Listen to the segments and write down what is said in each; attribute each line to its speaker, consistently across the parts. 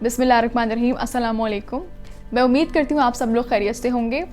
Speaker 1: बिस्मिल्लाहिर्रहमानिर्रहीम, अस्सलाम वालेकुम। मैं उम्मीद करती हूँ आप सब लोग खैरियत से होंगे।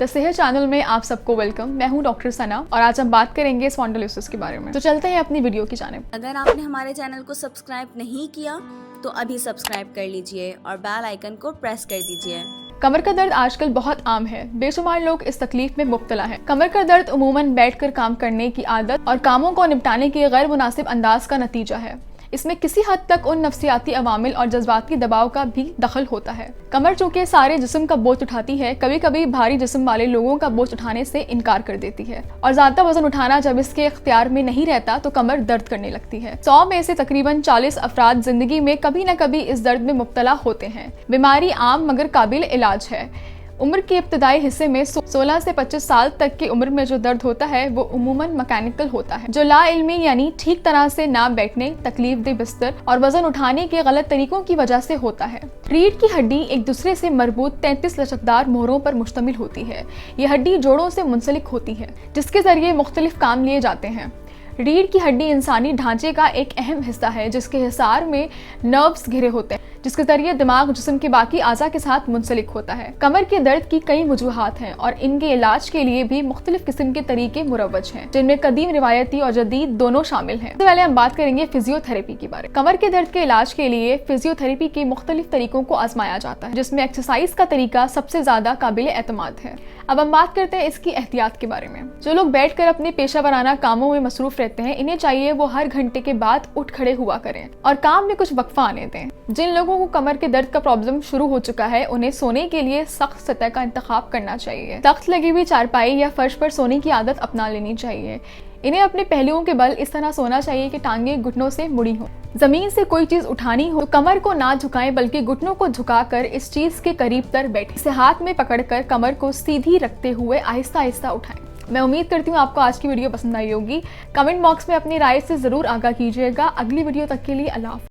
Speaker 1: द सेहत चैनल में आप सबको वेलकम। मैं हूँ डॉक्टर सना और आज हम बात करेंगे स्पॉन्डिलोसिस के बारे में। तो चलते हैं अपनी वीडियो की जानिब।
Speaker 2: अगर आपने हमारे चैनल को सब्सक्राइब नहीं किया तो अभी सब्सक्राइब कर लीजिए और बेल आइकन को प्रेस कर दीजिए।
Speaker 1: कमर का दर्द आजकल बहुत आम है। बेशुमार लोग इस तकलीफ में मुब्तला हैं। कमर का दर्द उमूमन बैठकर काम करने की आदत और कामों को निपटाने के गैर मुनासिब अंदाज का नतीजा है। इसमें किसी हद तक उन नफ्सियाती अवामिल और जज्बाती दबाव का भी दखल होता है। कमर चूँकि सारे जिस्म का बोझ उठाती है, कभी कभी भारी जिस्म वाले लोगों का बोझ उठाने से इनकार कर देती है और ज़्यादा वजन उठाना जब इसके इख्तियार में नहीं रहता तो कमर दर्द करने लगती है। 100 में से तकरीबन 40 अफराद जिंदगी में कभी न कभी इस दर्द में मुब्तला होते हैं। बीमारी आम मगर काबिल इलाज है। उम्र के इब्तदाई हिस्से में 16 से 25 साल तक की उम्र में जो दर्द होता है वो उमूमन मैकेनिकल होता है, जो ला इल्मी यानी ठीक तरह से ना बैठने, तकलीफ दे बिस्तर और वजन उठाने के गलत तरीकों की वजह से होता है। रीढ़ की हड्डी एक दूसरे से मरबूत 33 लचकदार मोहरों पर मुश्तमिल होती है। ये हड्डी जोड़ों से मुंसलिक होती है जिसके जरिए मुख्तलिफ काम लिए जाते हैं। रीढ़ की हड्डी इंसानी ढांचे का एक अहम हिस्सा है जिसके हिसार में नर्व्स घिरे होते हैं, जिसके जरिए दिमाग जिस्म के बाकी आज़ा के साथ मुंसलिक होता है। कमर के दर्द की कई वजूहात हैं और इनके इलाज के लिए भी मुख्तलिफ किस्म के तरीके मुरव्वज हैं, जिनमें कदीम रिवायती और जदीद दोनों शामिल हैं। सबसे पहले हम बात करेंगे फिजियोथेरेपी के बारे में। कमर के दर्द के इलाज के लिए फिजियोथेरेपी के मुख्तलिफ तरीकों को आजमाया जाता है, जिसमें एक्सरसाइज का तरीका सबसे ज्यादा काबिल एतमाद है। अब हम बात करते हैं इसकी एहतियात के बारे में। जो लोग बैठकर अपने पेशा वराना कामों में मसरूफ रहते हैं, इन्हें चाहिए वो हर घंटे के बाद उठ खड़े हुआ करें और काम में कुछ वक्फा आने दें। जिन लोगों को कमर के दर्द का प्रॉब्लम शुरू हो चुका है, उन्हें सोने के लिए सख्त सतह का इंतखाब करना चाहिए। तख्त लगी हुई चारपाई या फर्श पर सोने की आदत अपना लेनी चाहिए। इन्हें अपने पहलुओं के बल इस तरह सोना चाहिए कि टांगें घुटनों से मुड़ी हों। जमीन से कोई चीज उठानी हो तो कमर को ना झुकाएं बल्कि घुटनों को झुकाकर इस चीज के करीब तर बैठें। इसे हाथ में पकड़कर कमर को सीधी रखते हुए आहिस्ता आहिस्ता उठाएं। मैं उम्मीद करती हूँ आपको आज की वीडियो पसंद आई होगी। कमेंट बॉक्स में अपनी राय से जरूर आगाह कीजिएगा। अगली वीडियो तक के लिए अल्लाह।